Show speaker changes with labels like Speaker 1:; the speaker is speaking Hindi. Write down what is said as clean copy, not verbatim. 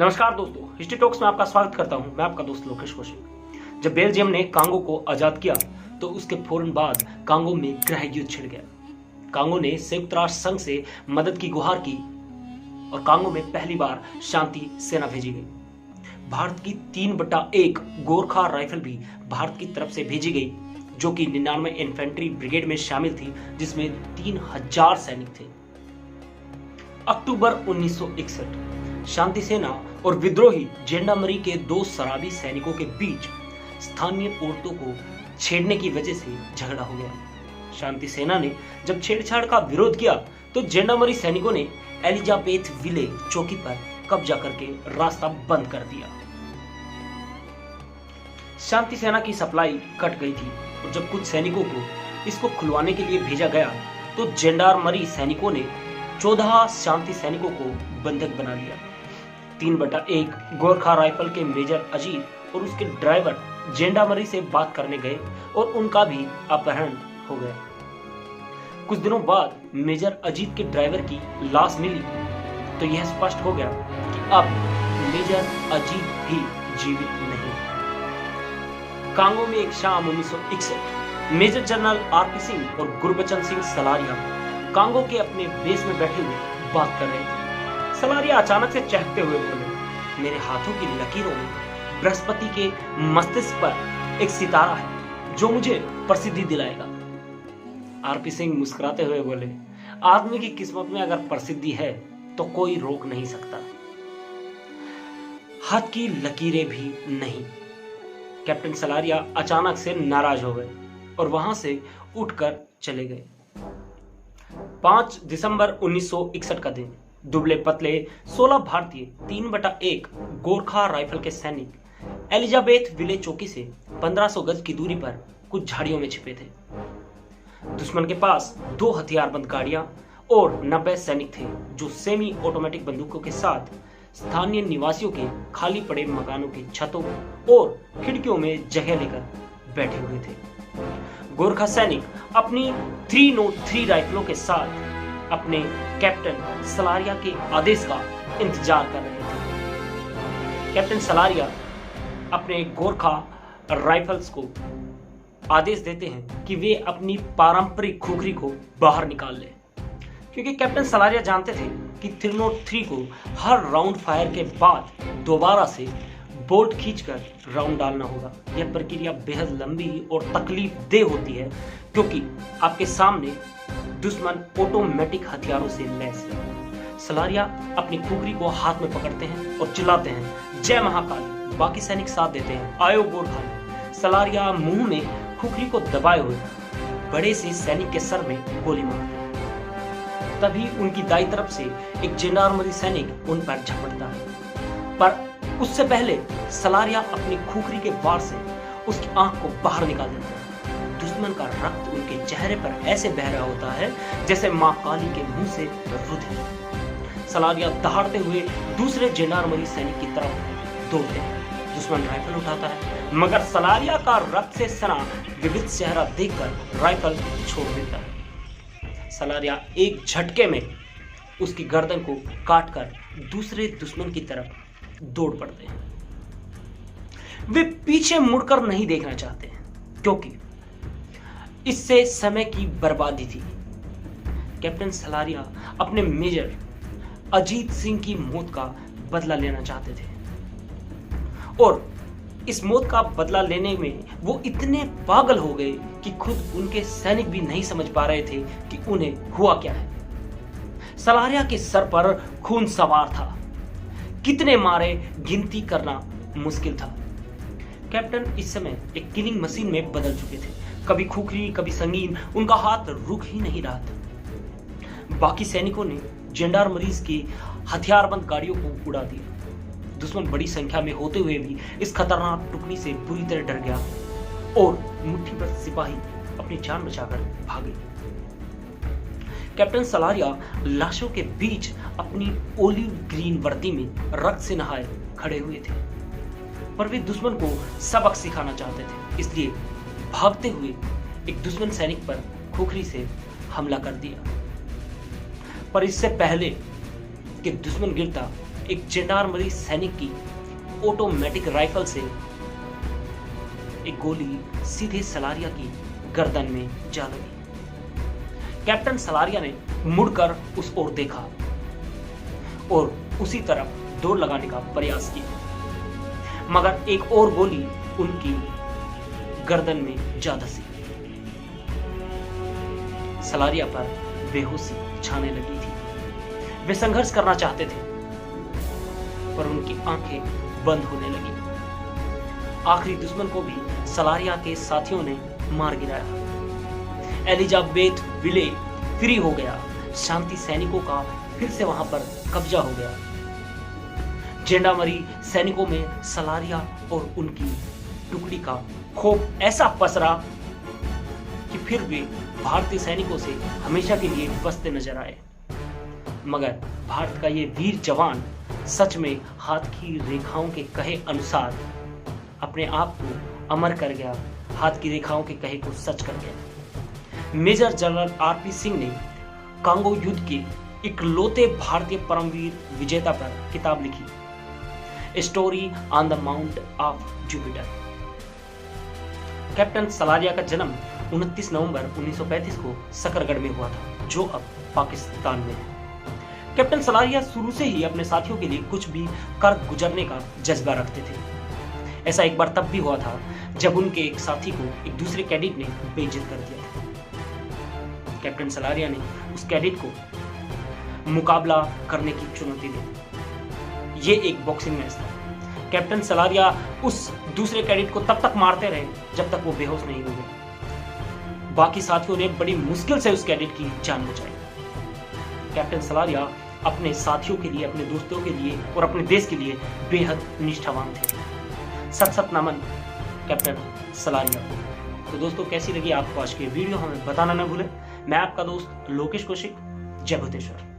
Speaker 1: नमस्कार दोस्तों, हिस्ट्री टॉक्स में आपका स्वागत करता हूं। मैं आपका दोस्त लोकेश कौशिक। जब बेल्जियम ने कांगो को आजाद किया तो उसके फौरन बाद कांगो में गृह युद्ध छिड़ गया। कांगो ने संयुक्त राष्ट्र संघ से मदद की गुहार की और कांगो में पहली बार शांति सेना भेजी गई। भारत की 3/1 गोरखा राइफल भी भारत की तरफ से भेजी गई, जो कि 99 इन्फेंट्री ब्रिगेड में शामिल थी, जिसमें 3000 सैनिक थे। अक्टूबर 1961 शांति सेना और विद्रोही जेंडामरी के दो शराबी सैनिकों के बीच स्थानीय औरतों को छेड़ने की वजह से झगड़ा हो गया। शांति सेना ने जब छेड़छाड़ का विरोध किया तो जेंडामरी सैनिकों ने एलिजाबेथ विले चौकी पर कब्जा करके रास्ता बंद कर दिया। शांति सेना की सप्लाई कट गई थी और जब कुछ सैनिकों को इसको खुलवाने के लिए भेजा गया तो जेंडारमरी सैनिकों ने 14 शांति सैनिकों को बंधक बना लिया। 3/1 गोरखा राइफल के मेजर अजीत और उसके ड्राइवर जेंडामरी से बात करने गए और उनका भी अपहरण हो गया। कुछ दिनों बाद मेजर अजीत के ड्राइवर की लाश मिली तो यह स्पष्ट हो गया कि अब मेजर अजीत भी जीवित नहीं। कांगो में एक शाम 1961 मेजर जनरल आरपी सिंह और गुरबचन सिंह सलारिया कांगो के अपने बेस में बैठे हुए बात कर रहे थे। सलारिया अचानक से चहकते हुए बोले, मेरे हाथों की लकीरों में बृहस्पति के मस्तिष्क पर एक सितारा है जो मुझे प्रसिद्धि दिलाएगा। आरपी सिंह मुस्कुराते हुए बोले, आदमी की किस्मत में अगर प्रसिद्धि है तो कोई रोक नहीं सकता, हाथ की लकीरें भी नहीं। कैप्टन सलारिया अचानक से नाराज हो गए और वहां से उठकर चले गए। 5 दिसंबर 1961 का दिन, दुबले पतले 16 भारतीय 3/1 गोरखा राइफल के सैनिक एलिजाबेथ विले चौकी से 1500 गज की दूरी पर कुछ झाड़ियों में छिपे थे। दुश्मन के पास 2 हथियारबंद गाड़ियां और 90 सैनिक थे जो सेमी ऑटोमेटिक बंदूकों के साथ स्थानीय निवासियों के खाली पड़े मकानों की छतों और खिड़कियों में जगह लेकर बैठे हुए थे। गोरखा सैनिक अपनी 303 राइफलों के साथ अपने कैप्टन सलारिया के आदेश का इंतजार कर रहे थे। कैप्टन सलारिया अपने गोरखा राइफल्स को आदेश देते हैं कि वे अपनी पारंपरिक खुखरी को बाहर निकाल लें, क्योंकि कैप्टन सलारिया जानते थे कि 303 को हर राउंड फायर के बाद दोबारा से बोल्ट खींचकर राउंड डालना होगा। यह प्रक्रिया बेहद लंबी और तकलीफ देह होती है, क्योंकि आपके सामने दुश्मन ऑटोमेटिक हथियारों से लैस है। सलारिया अपनी खुखरी को हाथ में पकड़ते हैं और चिल्लाते हैं, जय महाकाली। बाकी सैनिक साथ देते हैं, आयो गोरखा। सलारिया मुंह में खुखरी को दबाए हुए बड़े से सैनिक के सर में गोली मारते हैं। तभी उनकी दाई तरफ से एक जेंडारमरी सैनिक उन पर झपटता है, पर उससे पहले सलारिया अपनी खुखरी के वार से उसकी आंख को बाहर निकाल देता है। दुश्मन का रक्त उनके चेहरे पर ऐसे बह रहा होता है जैसे मां काली के मुंह से रुधिर। सलारिया दहाड़ते हुए दूसरे जेंडारमरी सैनिक की तरफ दौड़ते हैं। दुश्मन राइफल उठाता है, मगर सलारिया का रक्त से सना विविध चेहरा देखकर राइफल छोड़ देता है। सलारिया एक झटके में उसकी गर्दन को काटकर दूसरे दुश्मन की तरफ दौड़ पड़ते हैं। वे पीछे मुड़कर नहीं देखना चाहते हैं, क्योंकि इससे समय की बर्बादी थी। कैप्टन सलारिया अपने मेजर अजीत सिंह की मौत का बदला लेना चाहते थे और इस मौत का बदला लेने में वो इतने पागल हो गए कि खुद उनके सैनिक भी नहीं समझ पा रहे थे कि उन्हें हुआ क्या है। सलारिया के सर पर खून सवार था, कितने मारे गिनती करना मुश्किल था। कैप्टन इस समय एक किलिंग मशीन में बदल चुके थे, कभी खुखरी कभी संगीन, उनका हाथ रुक ही नहीं रहा था। बाकी सैनिकों ने जेंडारमरीज की हथियारबंद गाड़ियों को उड़ा दिया। दुश्मन बड़ी संख्या में होते हुए भी इस खतरनाक टुकड़ी से बुरी तरह डर गया और मुट्ठी भर सिपाही अपनी जान बचाकर भागे। कैप्टन सलारिया लाशों के बीच अपनी ओलिव ग्रीन वर्दी में रक्त से नहाए खड़े हुए थे, पर वे दुश्मन को सबक सिखाना चाहते थे, इसलिए भागते हुए एक दुश्मन सैनिक पर खुखरी से हमला कर दिया। पर इससे पहले कि दुश्मन गिरता, एक जेंडारमरी सैनिक की ऑटोमेटिक राइफल से एक गोली सीधे सलारिया की गर्दन में जा लगी। कैप्टन सलारिया ने मुड़कर उस ओर देखा और उसी तरफ दौड़ लगाने का प्रयास किया, मगर एक और गोली उनकी गर्दन में जा धसी। सलारिया पर बेहोशी छाने लगी थी। वे संघर्ष करना चाहते थे, पर उनकी आंखें बंद होने लगी। आखिरी दुश्मन को भी सलारिया के साथियों ने मार गिराया। एलिजाबेथ विले फ्री हो गया। शांति सैनिकों का फिर से वहां पर कब्जा हो गया। जेंडामरी सैनिकों में सलारिया और उनकी टुकड़ी का खौफ ऐसा पसरा कि फिर वे भारतीय सैनिकों से हमेशा के लिए बचते नजर आए। मगर भारत का ये वीर जवान सच में हाथ की रेखाओं के कहे अनुसार अपने आप को अमर कर गया। हाथ की रेखाओं के कहे को सच कर गया। मेजर जनरल आरपी सिंह ने कांगो युद्ध के इकलौते भारतीय परमवीर विजेता पर किताब लिखी, a story on the mount of Jupiter. Captain Salaria का जन्म 29 नवंबर 1935 को सकरगढ़ में हुआ था, जो अब पाकिस्तान में है। कैप्टन सलारिया शुरू से ही अपने साथियों के लिए कुछ भी कर गुजरने का जज्बा रखते थे। ऐसा एक बार तब भी हुआ था जब उनके एक साथी को एक दूसरे कैडेट ने बेइज्जत कर दिया था। कैप्टन सलारिया ने उस कैडेट को मुकाबला करने की चुनौती दी। ये एक बॉक्सिंग मैच था। कैप्टन सलारिया उस दूसरे कैडेट को तब तक मारते रहे जब तक वो बेहोश नहीं हो गए। बाकी साथियों ने बड़ी मुश्किल से उस कैडेट की जान बचाई। कैप्टन सलारिया अपने साथियों के लिए, अपने दोस्तों के लिए और अपने देश के लिए बेहद निष्ठावान थे। सत सत नमन कैप्टन सलारिया। तो दोस्तों, कैसी लगी आपको आज की वीडियो हमें बताना न भूलें। मैं आपका दोस्त लोकेश कौशिक। जय भूतेश्वर।